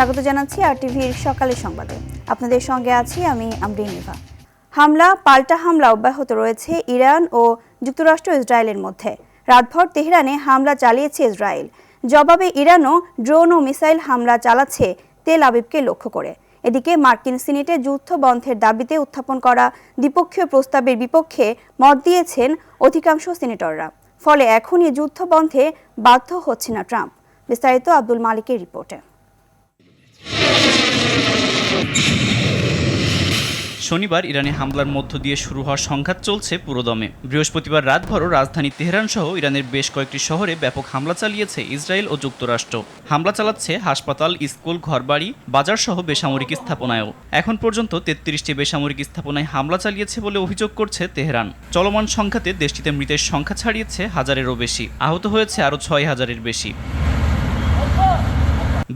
স্বাগত জানাচ্ছি আরটিভির সকালের সংবাদে। আপনাদের সঙ্গে আছি আমি আমরিন নিভা। পাল্টা হামলা অব্যাহত রয়েছে ইরান ও যুক্তরাষ্ট্র ইসরায়েলের মধ্যে। রাতভর তেহরানে হামলা চালিয়েছে ইসরায়েল। জবাবে ইরানও ড্রোন ও মিসাইল হামলা চালাচ্ছে তেল আবিবকে লক্ষ্য করে। এদিকে মার্কিন সিনেটে যুদ্ধ বন্ধের দাবিতে উত্থাপন করা দ্বিপক্ষীয় প্রস্তাবের বিপক্ষে মত দিয়েছেন অধিকাংশ সিনেটররা। ফলে এখনই যুদ্ধ বন্ধে বাধ্য হচ্ছে না ট্রাম্প। বিস্তারিত আব্দুল মালিকের রিপোর্টে। শনিবার ইরানে হামলার মধ্য দিয়ে শুরু হওয়া সংঘাত চলছে পুরোদমে। বৃহস্পতিবার রাতভরও রাজধানী তেহরান সহ ইরানের বেশ কয়েকটি শহরে ব্যাপক হামলা চালিয়েছে ইসরায়েল ও যুক্তরাষ্ট্র। হামলা চালাচ্ছে হাসপাতাল, স্কুল, ঘরবাড়ি, বাজার সহ বেসামরিক স্থাপনায়ও। এখন পর্যন্ত 33টি বেসামরিক স্থাপনায় হামলা চালিয়েছে বলে অভিযোগ করছে তেহরান। চলমান সংঘাতে দেশটিতে মৃতের সংখ্যা ছাড়িয়েছে হাজারেরও বেশি, আহত হয়েছে আরও 6,000-এর বেশি।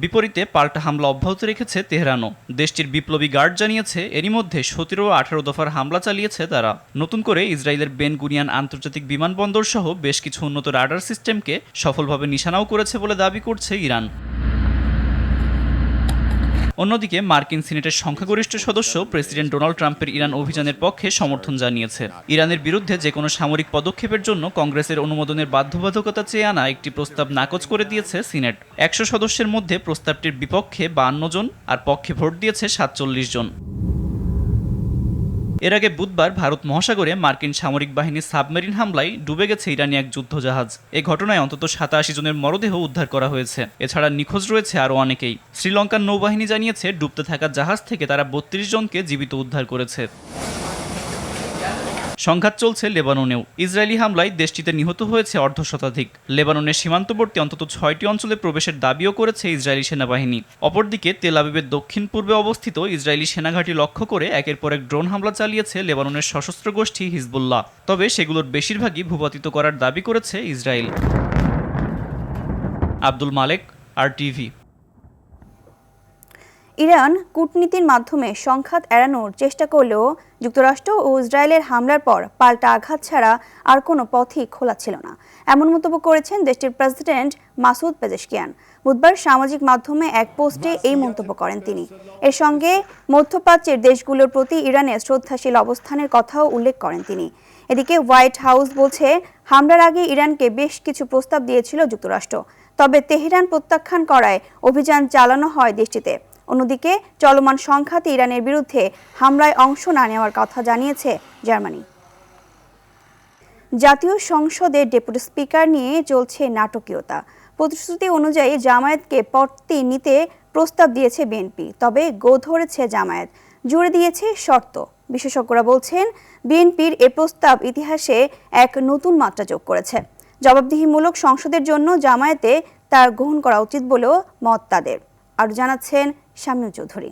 বিপরীতে পাল্টা হামলা অব্যাহত রেখেছে তেহরানও। দেশটির বিপ্লবী গার্ড জানিয়েছে এরই মধ্যে 17 ও 18 দফার হামলা চালিয়েছে তারা। নতুন করে ইসরায়েলের বেন গুরিয়ন আন্তর্জাতিক বিমানবন্দর সহ বেশ কিছু উন্নত রাডার সিস্টেমকে সফলভাবে নিশানাও করেছে বলে দাবি করছে ইরান। অন্যদিকে মার্কিন সিনেটের সংখ্যাগরিষ্ঠ সদস্য প্রেসিডেন্ট ডোনাল্ড ট্রাম্পের ইরান অভিযানের পক্ষে সমর্থন জানিয়েছে। ইরানের বিরুদ্ধে যে কোনো সামরিক পদক্ষেপের জন্য কংগ্রেসের অনুমোদনের বাধ্যবাধকতা চেয়ে আনা একটি প্রস্তাব নাকচ করে দিয়েছে সিনেট। 100 সদস্যের মধ্যে প্রস্তাবটির বিপক্ষে 52 জন আর পক্ষে ভোট দিয়েছে 47 জন। এর আগে বুধবার ভারত মহাসাগরে মার্কিন সামরিক বাহিনীর সাবমেরিন হামলায় ডুবে গেছে ইরানি এক যুদ্ধজাহাজ। এই ঘটনায় অন্তত 87 জনের মরদেহ উদ্ধার করা হয়েছে। এছাড়া নিখোঁজ রয়েছে আরও অনেকেই। শ্রীলঙ্কার নৌবাহিনী জানিয়েছে ডুবতে থাকা জাহাজ থেকে তারা 32 জনকে জীবিত উদ্ধার করেছে। সংঘাত চলছে লেবাননেও। ইসরায়েলি হামলায় দেশটিতে নিহত হয়েছে অর্ধশতাধিক। লেবাননের সীমান্তবর্তী অন্তত 6টি অঞ্চলে প্রবেশের দাবিও করেছে ইসরায়েলি সেনাবাহিনী। অপরদিকে তেল আবিবের দক্ষিণ পূর্বে অবস্থিত ইসরায়েলি সেনাঘাঁটি লক্ষ্য করে একের পর এক ড্রোন হামলা চালিয়েছে লেবাননের সশস্ত্র গোষ্ঠী হিজবুল্লাহ। তবে সেগুলোর বেশিরভাগই ভূপাতিত করার দাবি করেছে ইসরায়েল। আব্দুল মালেক, আরটিভি। ইরান কূটনীতির মাধ্যমে সংঘাত এড়ানোর চেষ্টা করলেও যুক্তরাষ্ট্র ও ইসরায়েলের হামলার পর পাল্টা আঘাত ছাড়া আর কোনো পথই খোলা ছিল না, এমন মন্তব্য করেছেন দেশটির প্রেসিডেন্ট মাসুদ পেজেশকিয়ান। বুধবার সামাজিক মাধ্যমে এক পোস্টে এই মন্তব্য করেন তিনি। এর সঙ্গে মধ্যপ্রাচ্যের দেশগুলোর প্রতি ইরানের শ্রদ্ধাশীল অবস্থানের কথাও উল্লেখ করেন তিনি। এদিকে হোয়াইট হাউস বলছে হামলার আগে ইরানকে বেশ কিছু প্রস্তাব দিয়েছিল যুক্তরাষ্ট্র, তবে তেহরান প্রত্যাখ্যান করায় অভিযান চালানো হয় দেশটিতে। অন্যদিকে চলমান সংঘাতে ইরানের বিরুদ্ধে হামলায় অংশ না নেওয়ার কথা জানিয়েছে জার্মানি। জাতীয় সংসদের ডেপুটি স্পিকার নিয়ে চলছে নাটকীয়তা। প্রতিশ্রুতি অনুযায়ী জামায়াতকে পদটি নিতে প্রস্তাব দিয়েছে বিএনপি, তবে গো ধরেছে জামায়াত, জুড়ে দিয়েছে শর্ত। বিশেষজ্ঞরা বলছেন বিএনপির এ প্রস্তাব ইতিহাসে এক নতুন মাত্রা যোগ করেছে। জবাবদিহিমূলক সংসদের জন্য জামায়াতে তার গ্রহণ করা উচিত বলেও মত তাদের। আর জানাচ্ছেন শামীম চৌধুরী।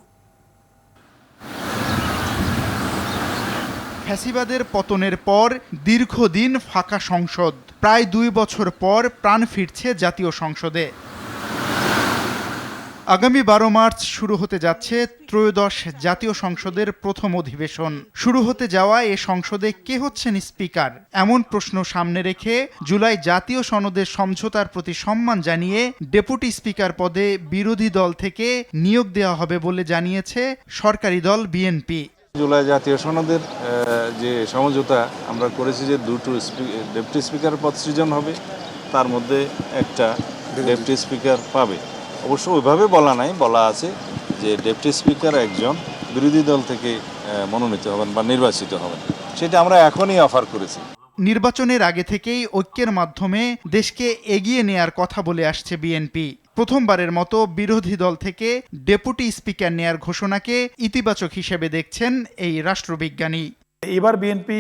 ফ্যাসিবাদের পতনের পর দীর্ঘদিন ফাঁকা সংসদ, প্রায় 2 বছর পর প্রাণ ফিরছে জাতীয় সংসদে। আগামী 12 মার্চ শুরু হতে যাচ্ছে ত্রয়োদশ জাতীয় সংসদের প্রথম অধিবেশন। শুরু হতে যাওয়া এ সংসদে কে হচ্ছেন স্পিকার, এমন প্রশ্ন সামনে রেখে জুলাই জাতীয় সনদের সমঝোতার প্রতি সম্মান জানিয়ে ডেপুটি স্পিকার পদে বিরোধী দল থেকে নিয়োগ দেওয়া হবে বলে জানিয়েছে সরকারি দল বিএনপি। জুলাই জাতীয় সনদের যে সমঝোতা আমরা করেছি যে দুটো ডেপুটি স্পিকার পদ সৃজন হবে, তার মধ্যে একটা ডেপুটি স্পিকার পাবে। অবশ্য ওইভাবে বলা নাই, বলা আছে যে ডেপুটি স্পিকার একজন বিরোধী দল থেকে মনোনীত হবেন বা নির্বাচিত হবেন। সেটা আমরা এখনই অফার করেছি। নির্বাচনের আগে থেকেই ঐক্যের মাধ্যমে দেশকে এগিয়ে নেয়ার কথা বলে আসছে বিএনপি। প্রথমবারের মতো বিরোধী দল থেকে ডেপুটি স্পিকার নেয়ার ঘোষণাকে ইতিবাচক হিসেবে দেখছেন এই রাষ্ট্রবিজ্ঞানী। এবার বিএনপি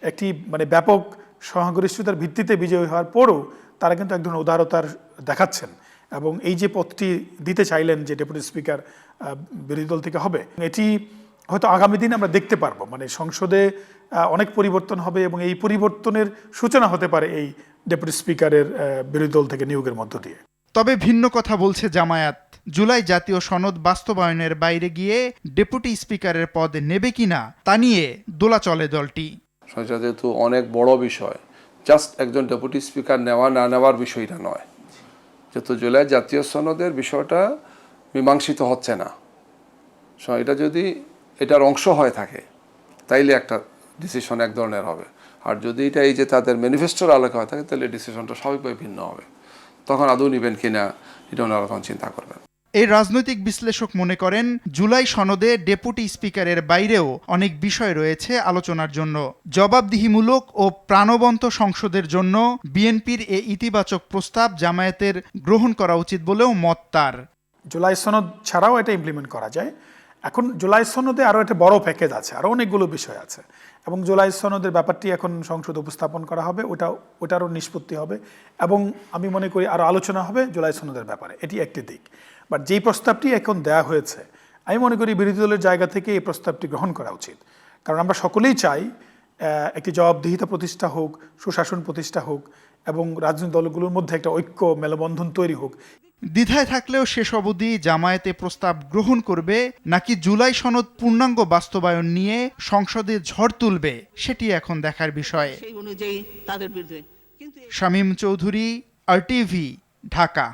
একটি ব্যাপক সংখ্যাগরিষ্ঠতার ভিত্তিতে বিজয়ী হওয়ার পরও তারা কিন্তু এক ধরনের উদারতার দেখাচ্ছেন এবং এই যে পদটি দিতে চাইলেন যে ডেপুটি স্পিকার বিরোধী দল থেকে হবে, এটি হয়তো আগামী দিন আমরা দেখতে পারবো। সংসদে অনেক পরিবর্তন হবে এবং এই পরিবর্তনের সূচনা হতে পারে এই ডেপুটি স্পিকারের বিরোধী দল থেকে নিয়োগের মধ্য দিয়ে। তবে ভিন্ন কথা বলছে জামায়াত। জুলাই জাতীয় সনদ বাস্তবায়নের বাইরে গিয়ে ডেপুটি স্পিকারের পদ নেবে কিনা তা নিয়ে দোলাচলে দলটি। সংসদে তো অনেক বড় বিষয়, জাস্ট একজন ডেপুটি স্পিকার নেওয়া না নেওয়ার বিষয়টা নয়। যেহেতু জুলাই জাতীয় সনদের বিষয়টা মীমাংসিত হচ্ছে না। এটা যদি এটার অংশ হয়ে থাকে তাইলে একটা ডিসিশন এক ধরনের হবে, আর যদি এটা এই যে তাদের ম্যানিফেস্টোর আলোকে হয়ে থাকে তাহলে ডিসিশনটা স্বাভাবিকভাবে ভিন্ন হবে। তখন আদৌ নেবেন কিনা এটা ওনারা তখন চিন্তা করবেন। এই রাজনৈতিক বিশ্লেষক মনে করেন জুলাই সনদে ডেপুটি স্পিকারের বাইরেও অনেক বিষয় রয়েছে আলোচনার জন্য। জবাবদিহিমূলক ও প্রাণবন্ত সংসদের জন্য বিএনপির এই ইতিবাচক প্রস্তাব জামায়াতের গ্রহণ করা উচিত বলেও মত তার। জুলাই সনদ ছাড়াও এটা ইমপ্লিমেন্ট করা যায়। এখন জুলাই সনদে আরও একটা বড় প্যাকেজ আছে, আরও অনেকগুলো বিষয় আছে, এবং জুলাই সনদের ব্যাপারটি এখন সংসদে উপস্থাপন করা হবে, ওটারও নিষ্পত্তি হবে, এবং আমি মনে করি আরও আলোচনা হবে জুলাই সনদের ব্যাপারে। এটি একটি দিক। বাট যেই প্রস্তাবটি এখন দেয়া হয়েছে, আমি মনে করি বিরোধী দলের জায়গা থেকে এই প্রস্তাবটি গ্রহণ করা উচিত। কারণ আমরা সকলেই চাই একটি জবাবদিহিতা প্রতিষ্ঠা হোক, সুশাসন প্রতিষ্ঠা হোক, এবং রাজনৈতিক দলগুলোর মধ্যে একটা ঐক্য মেলবন্ধন তৈরি হোক। দ্বিধায় থাকলেও শেষ অবধি জামায়াতে প্রস্তাব গ্রহণ করবে নাকি জুলাই সনদ পূর্ণাঙ্গ বাস্তবায়ন নিয়ে সংসদে ঝড় তুলবে সেটি এখন দেখার বিষয়। শামীম চৌধুরী, RTV, ঢাকা।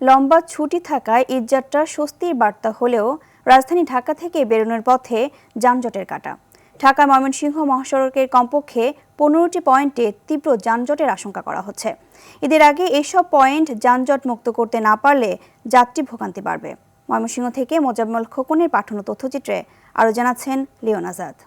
লম্বা ছুটি থাকায় ঈদযাত্রার স্বস্তির বার্তা হলেও রাজধানী ঢাকা থেকে বেরোনোর পথে যানজটের কাঁটা। ঢাকা ময়মনসিংহ মহাসড়কের কমপক্ষে 15টি পয়েন্টে তীব্র যানজটের আশঙ্কা করা হচ্ছে। ঈদের আগে এসব পয়েন্ট যানজট মুক্ত করতে না পারলে যাত্রী ভোগান্তি বাড়বে। ময়মনসিংহ থেকে মোজাম্মেল খোকনের পাঠানো তথ্যচিত্রে আরও জানাচ্ছেন লিওন আজাদ।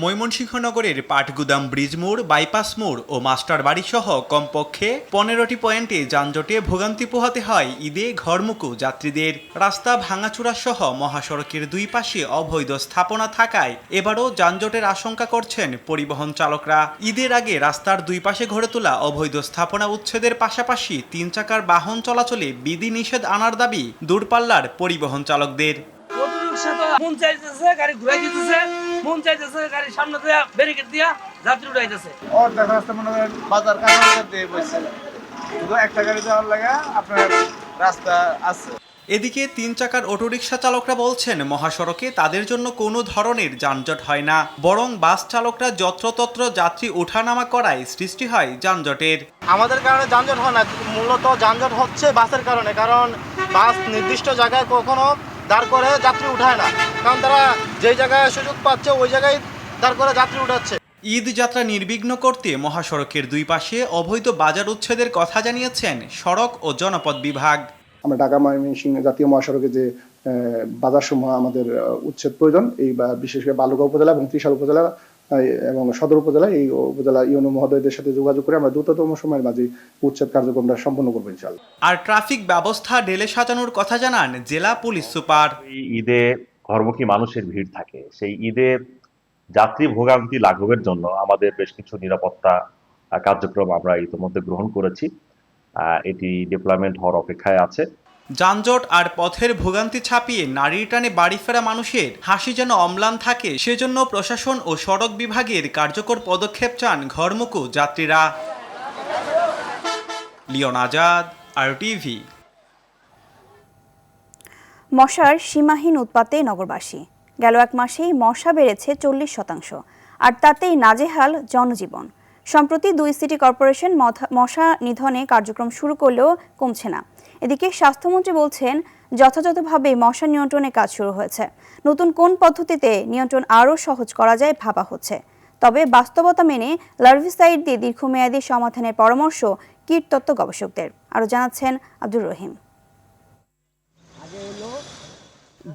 ময়মনসিংহ নগরের পাটগুদাম ব্রিজ মোড়, বাইপাস মোড় ও মাস্টার বাড়ি সহ কমপক্ষে 15টি পয়েন্টে যানজটে ভোগান্তি পোহাতে হয় ঈদে ঘরমুখো যাত্রীদের। রাস্তা ভাঙাচোরা সহ মহাসড়কের দুই পাশে অবৈধ স্থাপনা থাকায় এবারও যানজটের আশঙ্কা করছেন পরিবহন চালকরা। ঈদের আগে রাস্তার দুই পাশে গড়ে তোলা অবৈধ স্থাপনা উচ্ছেদের পাশাপাশি 3 চাকার বাহন চলাচলে বিধি নিষেধ আনার দাবি দূরপাল্লার পরিবহন চালকদের। মন চাইতেছে গাড়ি ঘুরাই দিতেছে, মন চাইতেছে গাড়ি সামনে দিয়া ব্যারিকেড দিয়া যাত্রী উঠাইতেছে। অর্ধেক রাস্তা মনে করেন বাজার কাছাকাছি দিয়ে বসছে, শুধু একটা গাড়ি যাওয়ার লাগা আপনার রাস্তা আছে। এদিকে 3 চাকার অটোরিকশা চালকরা বলছেন মহাসড়কে তাদের জন্য কোনো ধরনের যানজট হয় না, বরং বাস চালকরা যত্রতত্র যাত্রী ওঠানামা করায় সৃষ্টি হয় যানজটের। আমাদের কারণে যানজট হয় না, মূলত যানজট হচ্ছে বাসের কারণে। কারণ বাস নির্দিষ্ট জায়গায় কখনো দাঁড় করে যাত্রী উঠায় না, কারণ তারা যেই জায়গায় সুযোগ পাচ্ছে ওই জায়গায় দাঁড় করে যাত্রী উঠাচ্ছে। ঈদ যাত্রা নির্বিঘ্ন করতে মহাসড়কের দুই পাশে অবৈধ বাজার উচ্ছেদের কথা জানিয়েছেন সড়ক ও জনপদ বিভাগ। আমরা ঢাকা ময়মনসিংহ জাতীয় মহাসড়কে যে বাজারসমূহ আমাদের উচ্ছেদ প্রয়োজন, এই বিশেষ করে বালুগাঁও উপজেলা এবং ত্রিশাল উপজেলা এবং সদর উপজেলা, এই উপজেলা ইউনো মহোদয়দের সাথে যোগাযোগ করে আমরা দ্রুততম সময়ের মাঝে উচ্ছেদ কার্যক্রমটা সম্পন্ন করবো ইনশাআল্লাহ। আর ট্রাফিক ব্যবস্থা ঢেলে সাজানোর কথা জানান জেলা পুলিশ সুপার। ঈদে ঘরমুখী মানুষের ভিড় থাকে, সেই ঈদে যাত্রী ভোগান্তি লাঘবের জন্য আমাদের বেশ কিছু নিরাপত্তা কার্যক্রম আমরা ইতিমধ্যে গ্রহণ করেছি, এটি ডিপ্লয়মেন্ট হওয়ার অপেক্ষায় আছে। যানজট আর পথের ভোগান্তি ছাপিয়ে নারীর টানে বাড়ি ফেরা মানুষের হাসি যেন অম্লান থাকে, সেজন্য প্রশাসন ও সড়ক বিভাগের কার্যকর পদক্ষেপ চান ঘরমুখো যাত্রীরা। Leon Azad, RTV। মশার সীমাহীন উৎপাতে নগরবাসী। গেল এক মাসেই মশা বেড়েছে 40%, আর তাতেই নাজেহাল জনজীবন। সম্প্রতি 2 সিটি কর্পোরেশন মশা নিধনে কার্যক্রম শুরু করলেও কমছে না। এদিকে স্বাস্থ্যমন্ত্রী বলছেন যথাযথভাবে মশা নিয়ন্ত্রণে কাজ শুরু হয়েছে। নতুন কোন পদ্ধতিতে নিয়ন্ত্রণ আরও সহজ করা যায় ভাবা হচ্ছে। তবে বাস্তবতা মেনে লার্ভিসাইড দিয়ে দীর্ঘমেয়াদী সমাধানের পরামর্শ কীটতত্ত্ব গবেষকদের। আরও জানাচ্ছেন আব্দুর রহিম।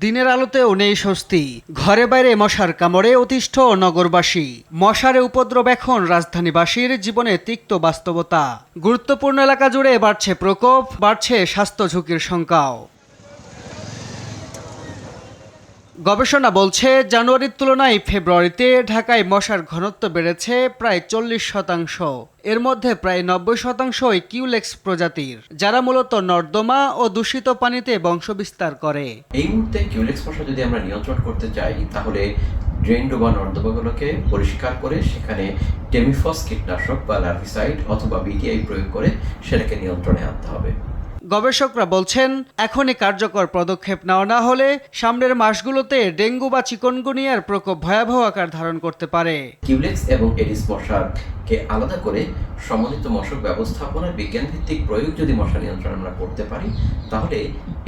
দিনের আলোতেও নেই স্বস্তি, ঘরে বাইরে মশার কামড়ে অতিষ্ঠ নগরবাসী। মশার উপদ্রব এখন রাজধানীবাসীর জীবনে তিক্ত বাস্তবতা। গুরুত্বপূর্ণ এলাকা জুড়ে বাড়ছে প্রকোপ, বাড়ছে স্বাস্থ্য ঝুঁকির শঙ্কাও। গবেষণা বলছে জানুয়ারির তুলনায় ফেব্রুয়ারিতে ঢাকায় মশার ঘনত্ব বেড়েছে প্রায় 40%। এর মধ্যে প্রায় 90%ই কিউলেক্স প্রজাতির, যারা মূলত নর্দমা ও দূষিত পানিতে বংশবিস্তার করে। এই মুহূর্তে কিউলেক্স মশা যদি আমরা নিয়ন্ত্রণ করতে চাই, তাহলে ড্রেন বা নর্দমাগুলোকে পরিষ্কার করে সেখানে টেমিফস কীটনাশক বা লার্ভিসাইড অথবা BTI প্রয়োগ করে সেটাকে নিয়ন্ত্রণে আনতে হবে। গবেষকরা বলছেন, এখনই কার্যকর পদক্ষেপ নেওয়া না হলে সামনের মাসগুলোতে ডেঙ্গু বা চিকনগুনিয়ার প্রকোপ ভয়াবহ আকার ধারণ করতে পারে। কিউলেক্স এবং এডিস মশাকে আলাদা করে সমন্বিত মশক ব্যবস্থাপনার বিজ্ঞান ভিত্তিক প্রয়োগ যদি মশা নিয়ন্ত্রণ আমরা করতে পারি, তাহলে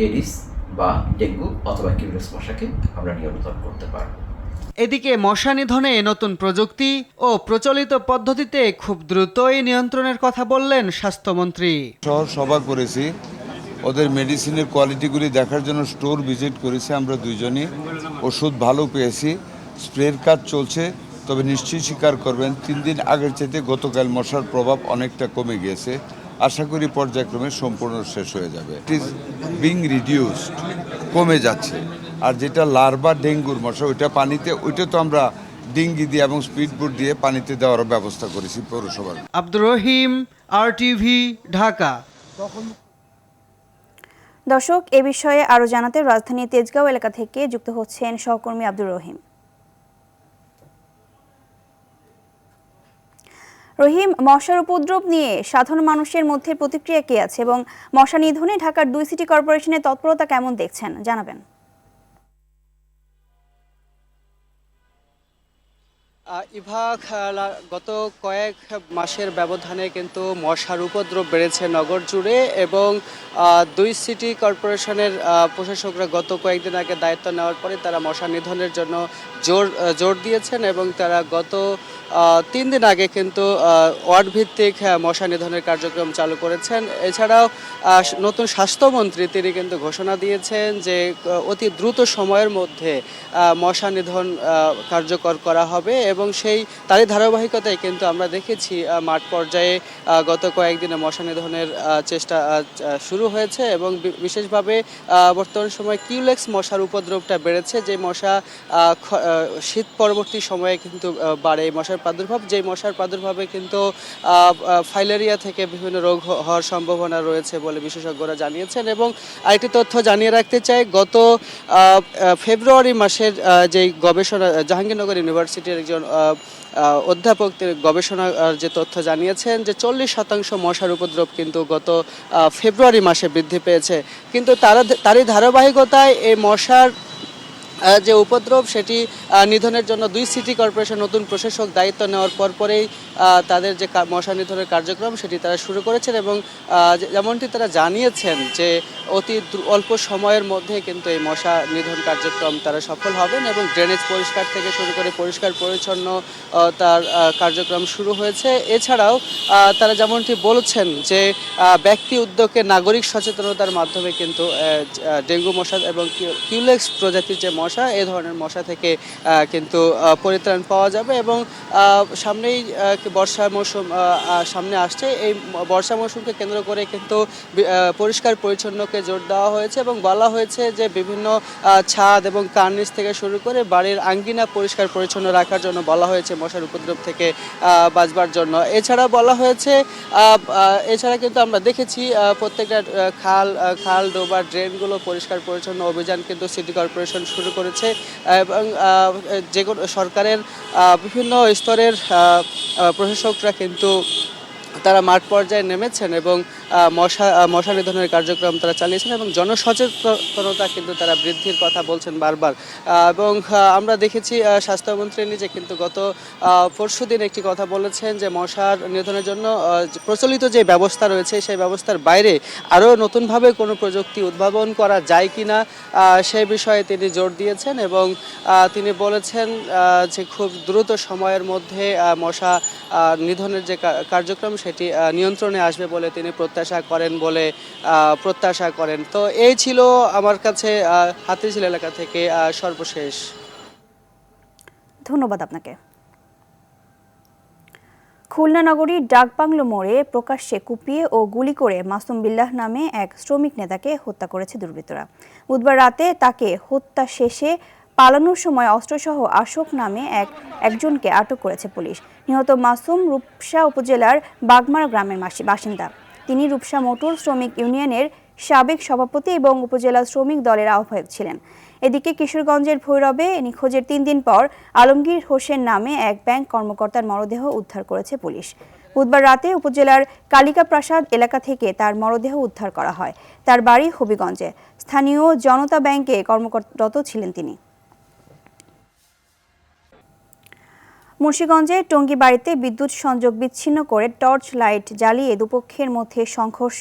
এডিস বা ডেঙ্গু অথবা কিউলেক্স মশাকে আমরা নিয়ন্ত্রণ করতে পারব। এদিকে মশা নিধনে নতুন প্রযুক্তি ও প্রচলিত পদ্ধতিতে খুব দ্রুতই নিয়ন্ত্রণের কথা বললেন স্বাস্থ্যমন্ত্রী। শহর সভা করেছি, ওদের মেডিসিনের কোয়ালিটিগুলি দেখার জন্য স্টোর ভিজিট করেছি আমরা দুইজনই। ওষুধ ভালো পেয়েছি, স্প্রের কাজ চলছে। তবে নিশ্চয়ই স্বীকার করবেন 3 দিন আগের চাইতে গতকাল মশার প্রভাব অনেকটা কমে গিয়েছে। আশা করি পর্যায়ক্রমে সম্পূর্ণ শেষ হয়ে যাবে। ইট ইজ বিং রিডিউসড, কমে যাচ্ছে। আর যেটা লার্ভা ডেঙ্গুর মশা ওইটা পানিতে, ওইটা তো আমরা ডিঙ্গি দিয়ে এবং স্পিডবোট দিয়ে পানিতে দেওয়ার ব্যবস্থা করেছি পৌরসভার। আব্দুর রহিম, RTV, ঢাকা। দর্শক, এ বিষয়ে আরো জানাতে রাজধানীর তেজগাঁও এলাকা থেকে যুক্ত হচ্ছেন সহকর্মী আব্দুর রহিম। রহিম, মশার উপদ্রব নিয়ে সাধারণ মানুষের মধ্যে প্রতিক্রিয়া কি আছে এবং মশা নিধনে ঢাকার 2 সিটি কর্পোরেশনের তৎপরতা কেমন দেখছেন, জানাবেন। গত কয়েক মাসের ব্যবধানে কিন্তু মশার উপদ্রব বেড়েছে নগর জুড়ে এবং 2 সিটি কর্পোরেশনের প্রশাসকরা গত কয়েকদিন আগে দায়িত্ব নেওয়ার পরে তারা মশা নিধনের জন্য জোর দিয়েছেন এবং তারা গত 3 দিন আগে কিন্তু ওয়ার্ড ভিত্তিক মশা নিধনের কার্যক্রম চালু করেছেন। এছাড়াও নতুন স্বাস্থ্যমন্ত্রী তিনি কিন্তু ঘোষণা দিয়েছেন যে অতি দ্রুত সময়ের মধ্যে মশা নিধন কার্যকর করা হবে এবং তারই ধারাবাহিকতায় কিন্তু আমরা দেখেছি মাঠ পর্যায়ে গত কয়েকদিনে মশা নিধনের চেষ্টা শুরু হয়েছে এবং বিশেষভাবে বর্তমান সময়ে কিউলেক্স মশার উপদ্রবটা বেড়েছে। যে মশা শীত পরবর্তী সময়ে কিন্তু বাড়ে এই মশার প্রাদুর্ভাব, যে মশার প্রাদুর্ভাবে কিন্তু ফাইলেরিয়া থেকে বিভিন্ন রোগ হওয়ার সম্ভাবনা রয়েছে বলে বিশেষজ্ঞরা জানিয়েছেন। এবং আরেকটি তথ্য জানিয়ে রাখতে চাই, গত ফেব্রুয়ারি মাসের যেই গবেষণা জাহাঙ্গীরনগর ইউনিভার্সিটির একজন অধ্যাপক গবেষণার যে তথ্য জানিয়েছেন যে 40% মশার উপদ্রব কিন্তু গত ফেব্রুয়ারি মাসে বৃদ্ধি পেয়েছে। কিন্তু তারই ধারাবাহিকতায় এই মশার যে উপদ্রব সেটি নিধনের জন্য 2 সিটি কর্পোরেশন নতুন প্রশাসক দায়িত্ব নেওয়ার পরেই তাদের যে মশা নিধনের কার্যক্রম সেটি তারা শুরু করেছেন এবং যেমনটি তারা জানিয়েছেন যে অতি অল্প সময়ের মধ্যে কিন্তু এই মশা নিধন কার্যক্রম তারা সফল হবেন এবং ড্রেনেজ পরিষ্কার থেকে শুরু করে পরিষ্কার পরিচ্ছন্ন তার কার্যক্রম শুরু হয়েছে। এছাড়াও তারা যেমনটি বলছেন যে ব্যক্তি উদ্যোগে নাগরিক সচেতনতার মাধ্যমে কিন্তু ডেঙ্গু মশা এবং কিউলেক্স প্রজাতির যে মশা এই ধরনের মশা থেকে কিন্তু পরিত্রাণ পাওয়া যাবে এবং সামনেই বর্ষা মৌসুম সামনে আসছে। এই বর্ষা মৌসুমকে কেন্দ্র করে কিন্তু পরিষ্কার পরিচ্ছন্নকে জোর দেওয়া হয়েছে এবং বলা হয়েছে যে বিভিন্ন ছাদ এবং কার্নিস থেকে শুরু করে বাড়ির আঙ্গিনা পরিষ্কার পরিচ্ছন্ন রাখার জন্য বলা হয়েছে মশার উপদ্রব থেকে বাঁচবার জন্য। এছাড়া বলা হয়েছে এছাড়া কিন্তু আমরা দেখেছি প্রত্যেকটা খাল ডোবা ড্রেনগুলো পরিষ্কার পরিচ্ছন্ন অভিযান কিন্তু সিটি কর্পোরেশন শুরু করেছে এবং যে সরকারের বিভিন্ন স্তরের প্রশাসকরা কিন্তু তারা মাঠ পর্যায়ে নেমেছেন এবং মশা নিধনের কার্যক্রম তারা চালিয়েছেন এবং জনসচেতনতা কিন্তু তারা বৃদ্ধির কথা বলছেন বারবার। এবং আমরা দেখেছি স্বাস্থ্যমন্ত্রী নিজে কিন্তু গত পরশুদিন একটি কথা বলেছেন যে মশার নিধনের জন্য প্রচলিত যে ব্যবস্থা রয়েছে সেই ব্যবস্থার বাইরে আরও নতুনভাবে কোনো প্রযুক্তি উদ্ভাবন করা যায় কিনা সেই বিষয়ে তিনি জোর দিয়েছেন এবং তিনি বলেছেন যে খুব দ্রুত সময়ের মধ্যে মশা নিধনের যে কার্যক্রম সেটি নিয়ন্ত্রণে আসবে বলে তিনি প্রত্যাশা করেন। তো এই ছিল আমার কাছে হাতিঝিল এলাকা থেকে সর্বশেষ। ধন্যবাদ আপনাকে। খুলনা নগরীর ডাকবাংলো মোড়ে প্রকাশ্যে কুপিয়ে ও গুলি করে মাসুম বিল্লাহ নামে এক শ্রমিক নেতাকে হত্যা করেছে দুর্বৃত্তরা। বুধবার রাতে তাকে হত্যা শেষে পালানোর সময় অস্ত্রসহ আশোক নামে একজনকে আটক করেছে পুলিশ। নিহত মাসুম রূপসা উপজেলার বাগমারা গ্রামের বাসিন্দা। তিনি রূপসা মোটর শ্রমিক ইউনিয়নের সাবেক সভাপতি এবং উপজেলা শ্রমিক দলের আহ্বায়ক ছিলেন। এদিকে কিশোরগঞ্জের ভৈরবে নিখোঁজের 3 দিন পর আলমগীর হোসেন নামে এক ব্যাংক কর্মকর্তার মরদেহ উদ্ধার করেছে পুলিশ। বুধবার রাতে উপজেলার কালিকাপ্রাসাদ এলাকা থেকে তার মরদেহ উদ্ধার করা হয়। তার বাড়ি হবিগঞ্জে। স্থানীয় জনতা ব্যাংকে কর্মরত ছিলেন তিনি। মুন্সিগঞ্জে টঙ্গী বাড়িতে বিদ্যুৎ সংযোগ বিচ্ছিন্ন করে টর্চ লাইট জ্বালিয়ে দুপক্ষের মধ্যে সংঘর্ষ,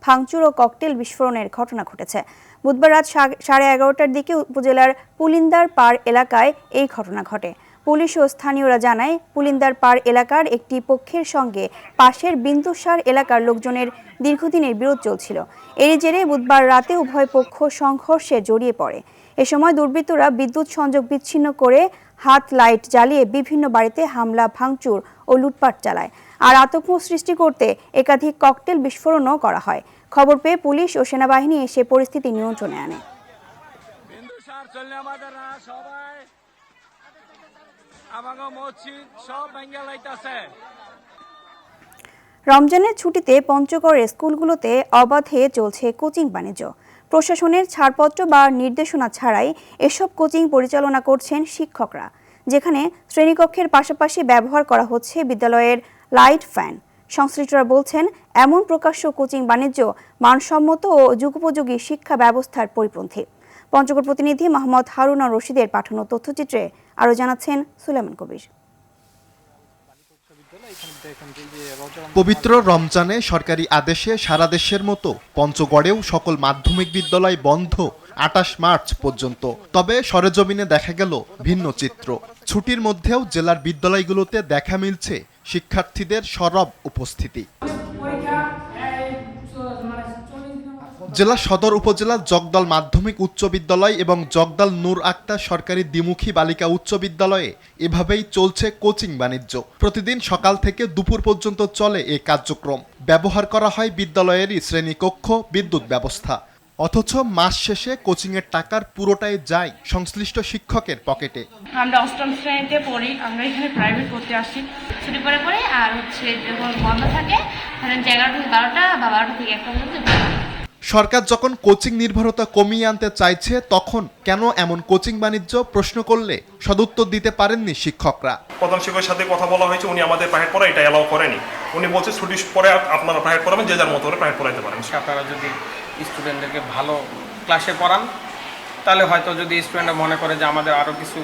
ভাঙচুর ও ককটেল বিস্ফোরণের ঘটনা ঘটেছে। বুধবার রাত 11:30টার দিকে উপজেলার পুলিন্দার পাড় এলাকায় এই ঘটনা ঘটে। পুলিশ ও স্থানীয়রা জানায়, পুলিন্দার পাড় এলাকার একটি পক্ষের সঙ্গে পাশের বিন্দুসার এলাকার লোকজনের দীর্ঘদিনের বিরোধ চলছিল। এরই জেরে বুধবার রাতে উভয় পক্ষ সংঘর্ষে জড়িয়ে পড়ে। এ সময় দুর্বৃত্তরা বিদ্যুৎ সংযোগ বিচ্ছিন্ন করে হাত লাইট জ্বালিয়ে বিভিন্ন বাড়িতে হামলা, ভাঙচুর ও লুটপাট চালায়। আর আতঙ্ক সৃষ্টি করতে একাধিক ককটেল বিস্ফোরণও করা হয়। খবর পেয়ে পুলিশ ও সেনাবাহিনী এসে পরিস্থিতি নিয়ন্ত্রণে আনে। রমজানের ছুটিতে পঞ্চগড়ের স্কুলগুলোতে অবাধে চলছে কোচিং বাণিজ্য। প্রশাসনের ছাড়পত্র বা নির্দেশনা ছাড়াই এসব কোচিং পরিচালনা করছেন শিক্ষকরা, যেখানে শ্রেণীকক্ষের পাশাপাশি ব্যবহার করা হচ্ছে বিদ্যালয়ের লাইট, ফ্যান। সংশ্লিষ্টরা বলছেন, এমন প্রকাশ্য কোচিং বাণিজ্য মানসম্মত ও যুগোপযোগী শিক্ষা ব্যবস্থার পরিপন্থী। পঞ্চগড় প্রতিনিধি মোহাম্মদ হারুন রশিদের পাঠানো তথ্যচিত্রে আরও জানাচ্ছেন সুলেমান কবির। পবিত্র রমজানে সরকারি আদেশে সারা দেশের মতো পঞ্চগড়েও সকল মাধ্যমিক বিদ্যালয় বন্ধ 28 মার্চ পর্যন্ত। তবে সরেজমিনে দেখা গেল ভিন্ন চিত্র। ছুটির মধ্যেও জেলার বিদ্যালয়গুলোতে দেখা মিলছে শিক্ষার্থীদের সরব উপস্থিতি। জেলা সদর উপজেলার জগদাল মাধ্যমিক উচ্চ বিদ্যালয় এবং জগদাল নূর আক্তার সরকারি দ্বিমুখী বালিকা উচ্চ বিদ্যালয়ে এভাবেই চলছে কোচিং বাণিজ্য। প্রতিদিন সকাল থেকে দুপুর পর্যন্ত চলে এই কার্যক্রম। ব্যবহার করা হয় বিদ্যালয়েরই শ্রেণীকক্ষ, বিদ্যুৎ ব্যবস্থা। অথচ মাস শেষে কোচিংয়ের টাকার পুরোটাই যায় সংশ্লিষ্ট শিক্ষকের পকেটে। আমরা অষ্টম শ্রেণীতে পড়ি, আমরা এখানে প্রাইভেট পড়তে আসি। ছুটি পরে আর যখন বন্ধ থাকে 11টা থেকে 12টা বা 12টা থেকে 1টা পর্যন্ত। সরকার যখন কোচিং নির্ভরতা কমিয়ে আনতে চাইছে, তখন কেন এমন কোচিং বাণিজ্য প্রশ্ন করলে সদুত্তর দিতে পারেননি শিক্ষকরা। প্রধান শিক্ষকের সাথে কথা বলা হয়েছে, উনি আমাদের প্রাইভেট পড়া এটা এলাও করেনি। উনি বলছে ছুটির পরে আপনারা প্রাইভেট পড়াবেন, যে যার মতো করে প্রাইভেট পড়াইতে পারেন। আপনারা যদি স্টুডেন্টদেরকে ভালো ক্লাসে পড়ান, তাহলে হয়তো যদি স্টুডেন্টরা মনে করে যে আমাদের আরও কিছু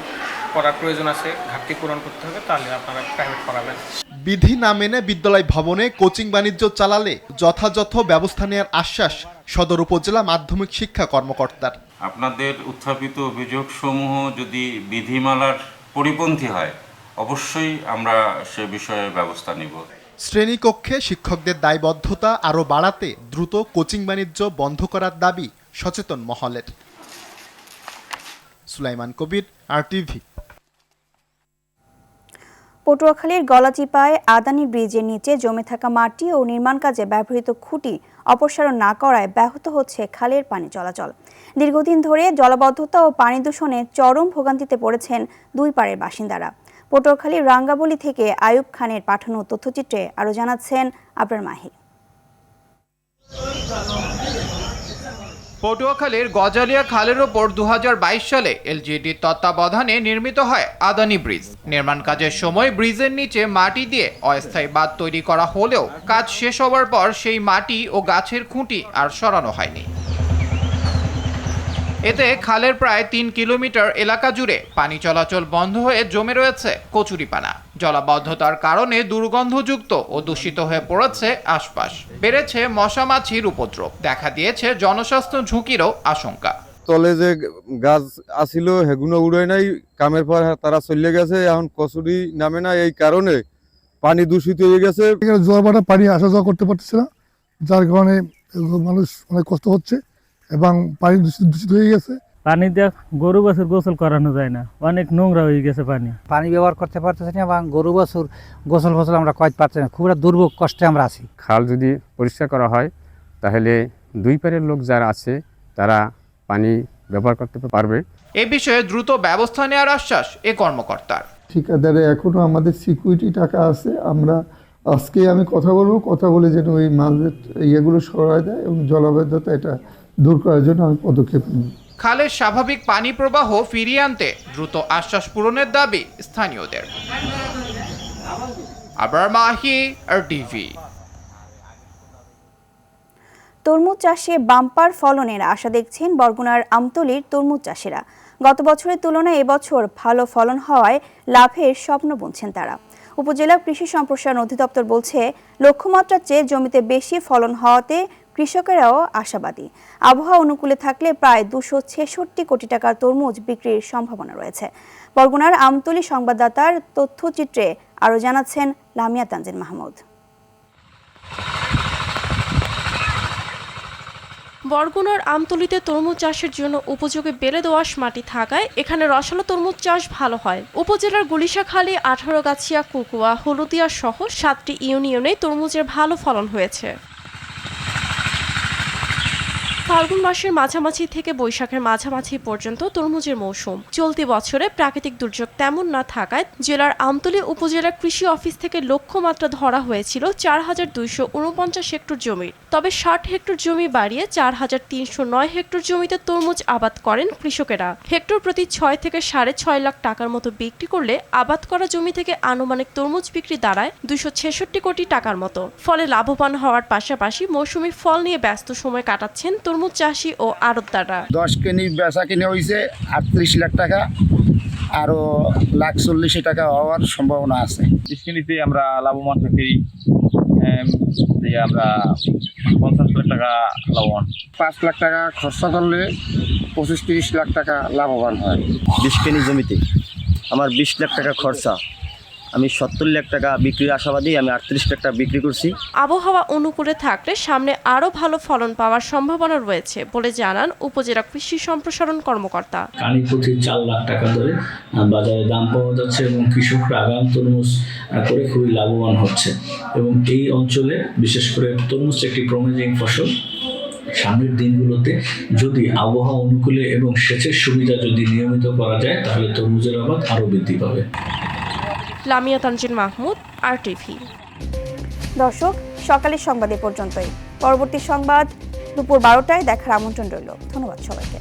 পড়ার প্রয়োজন আছে, ঘাটতি পূরণ করতে হবে, তাহলে আপনারা প্রাইভেট পড়াবেন। বিধি না মেনে বিদ্যালয় ভবনে কোচিং বাণিজ্য চালালে যথাযথ ব্যবস্থা নেওয়ার আশ্বাস সদর উপজেলা মাধ্যমিক শিক্ষা কর্মকর্তার। আপনাদের উত্থাপিত অভিযোগসমূহ যদি বিধিমালার পরিপন্থী হয়, অবশ্যই আমরা সে বিষয়ে ব্যবস্থা নিব। শ্রেণীকক্ষে শিক্ষকদের দায়বদ্ধতা আরও বাড়াতে দ্রুত কোচিং বাণিজ্য বন্ধ করার দাবি সচেতন মহলের। সুলাইমান কবির, RTV। পটুয়াখালীর গলাচিপায় আদানি ব্রিজের নিচে জমে থাকা মাটি ও নির্মাণ কাজে ব্যবহৃত খুঁটি অপসারণ না করায় ব্যাহত হচ্ছে খালের পানি চলাচল। দীর্ঘদিন ধরে জলাবদ্ধতা ও পানি দূষণে চরম ভোগান্তিতে পড়েছেন দুই পাড়ের বাসিন্দারা। পটুয়াখালীর রাঙ্গাবলী থেকে আয়ুব খানের পাঠানো তথ্যচিত্রে আরও জানাচ্ছেন আবরার মাহি। পটুয়াখালীর গজালিয়া খালের ওপর 2022 সালে এলজিইডির তত্ত্বাবধানে নির্মিত হয় আদানি ব্রিজ। নির্মাণ কাজের সময় ব্রিজের নিচে মাটি দিয়ে অস্থায়ী বাঁধ তৈরি করা হলেও কাজ শেষ হওয়ার পর সেই মাটি ও গাছের খুঁটি আর সরানো হয়নি। এতে খালের প্রায় 3 কিলোমিটার এলাকা জুড়ে পানি চলাচল বন্ধ হয়ে জমে রয়েছে কচুরিপানা। জলাবদ্ধতার কারণে দুর্গন্ধযুক্ত ও দূষিত হয়ে পড়েছে আশপাশ। বেড়েছে মশা মাছির উপদ্রব, দেখা দিয়েছে জনস্বাস্থ্য ঝুঁকিরও আশঙ্কা। তলে যে গাছ আসিল হেগুনো উড়ে নাই, কামের পর তারা চলে গেছে, এখন কচুরি নামে না, এই কারণে পানি দূষিত হয়ে গেছে। জোয়ার ভাটা পানি আসা যাওয়া করতে পারতেছে না, যার কারণে মানুষ অনেক কষ্ট হচ্ছে এবং পানি দূষিত হয়ে গেছে। পানি দিয়ে গরু বাছুর গোসল করানো যায় না, অনেক নোংরা হয়ে গেছে পানি ব্যবহার করতে পারতেছি না এবং গরু বাছুর গোসল ফসল আমরা করতে পারছি না, খুব দুর্ভোগ কষ্টে আমরা আছি। খাল যদি পরিষ্কার করা হয় তাহলে দুই পারের লোক যারা আছে তারা পানি ব্যবহার করতে পারবে। এ বিষয়ে দ্রুত ব্যবস্থা নেওয়ার আশ্বাস এ কর্মকর্তার। ঠিকাদারে এখনো আমাদের সিকিউরিটি টাকা আছে, আমরা আজকে আমি কথা বলে যেন ওই মাঝের ইয়েগুলো সরায় দেয় এবং জলাবদ্ধতা এটা দূর করার জন্য আমি পদক্ষেপ নিই। খালের স্বাভাবিক পানি প্রবাহ ফিরিয়ে আনতে দ্রুত আশ্বাস পূরণের দাবি স্থানীয়দের। আবরার মাহি, RTV। তরমুজ চাষে বাম্পার ফলনের আশা দেখছেন বরগুনার আমতলীর তরমুজ চাষিরা। গত বছরের তুলনায় এবছর ভালো ফলন হওয়ায় লাভের স্বপ্ন বুনছেন তারা। উপজেলা কৃষি সম্প্রসারণ অধিদপ্তর বলছে, লক্ষ্যমাত্রার চেয়ে জমিতে বেশি ফলন হওয়াতে কৃষকেরাও আশাবাদী। আবহাওয়া অনুকূলে থাকলে প্রায় 266 কোটি টাকার তরমুজ বিক্রির সম্ভাবনা রয়েছে। বরগুনার আমতলী সংবাদদাতার তথ্যচিত্রে আরও জানাচ্ছেন লামিয়া তানজিন মাহমুদ। বরগুনার আমতলীতে তরমুজ চাষের জন্য উপযোগী বেলে দোআঁশ মাটি থাকায় এখানে রসালো তরমুজ চাষ ভালো হয়। উপজেলার গুলিশাখালী, 18গাছিয়া, কুকুয়া, হলুদিয়া সহ 7টি ইউনিয়নে তরমুজের ভালো ফলন হয়েছে। ফাল্গুন মাসের মাঝামাঝি থেকে বৈশাখের মাঝামাঝি পর্যন্ত তরমুজের মৌসুম। চলতি বছরে প্রাকৃতিক দুর্যোগ তেমন না থাকায় জেলার আমতলী উপজেলা কৃষি অফিস থেকে লক্ষ্যমাত্রা ধরা হয়েছিল 4249 হেক্টর জমির। তবে 60 হেক্টর জমি বাড়িয়ে 4309 হেক্টর জমিতে তরমুজ আবাদ করেন কৃষকেরা। হেক্টর প্রতি 6 থেকে 6.5 লাখ টাকার মতো বিক্রি করলে আবাদ করা জমি থেকে আনুমানিক তরমুজ বিক্রি দাঁড়ায় 266 কোটি টাকার মতো। ফলে লাভবান হওয়ার পাশাপাশি মৌসুমি ফল নিয়ে ব্যস্ত সময় কাটাচ্ছেন তরমুজ চাষি ও আড়তদাররা। 10 কেজি বেচা কিনে হয়েছে 38 লাখ টাকা, আরো 1,40,000 টাকা হওয়ার সম্ভাবনা আছে। স্কিনিতে আমরা লাভবান থাকি, আমরা 50 লাখ টাকা লাভবান। 5 লাখ টাকা খরচা করলে 25-30 লাখ টাকা লাভবান হয়। 20 কেজি জমিতে আমার 20 লাখ টাকা খরচা, আমি 70 লাখ টাকা বিক্রির আশাবাদী, আমি 38 লাখ টাকা বিক্রি করছি। আবহাওয়া অনুকূলে থাকলে সামনে আরো ভালো ফলন পাওয়ার সম্ভাবনা রয়েছে বলে জানান উপজেলা কৃষি সম্প্রসারণ কর্মকর্তা। কানি প্রতি 4 লাখ টাকা ধরে বাজারে দাম পাওয়া যাচ্ছে এবং কৃষকরা আগাম তরমুজ করে খুবই লাভবান হচ্ছে এবং এই অঞ্চলে বিশেষ করে তরমুজ একটি প্রমিজিং ফসল। সামনের দিনগুলোতে যদি আবহাওয়া অনুকূলে এবং সেচের সুবিধা যদি নিয়মিত করা যায় তাহলে তরমুজের আবাদ আরো বৃদ্ধি পাবে। লামিয়া তানজিন মাহমুদ, RTV। দর্শক, সকালের সংবাদ এ পর্যন্তই। পরবর্তী সংবাদ দুপুর 12টায় দেখার আমন্ত্রণ রইল। ধন্যবাদ সবাইকে।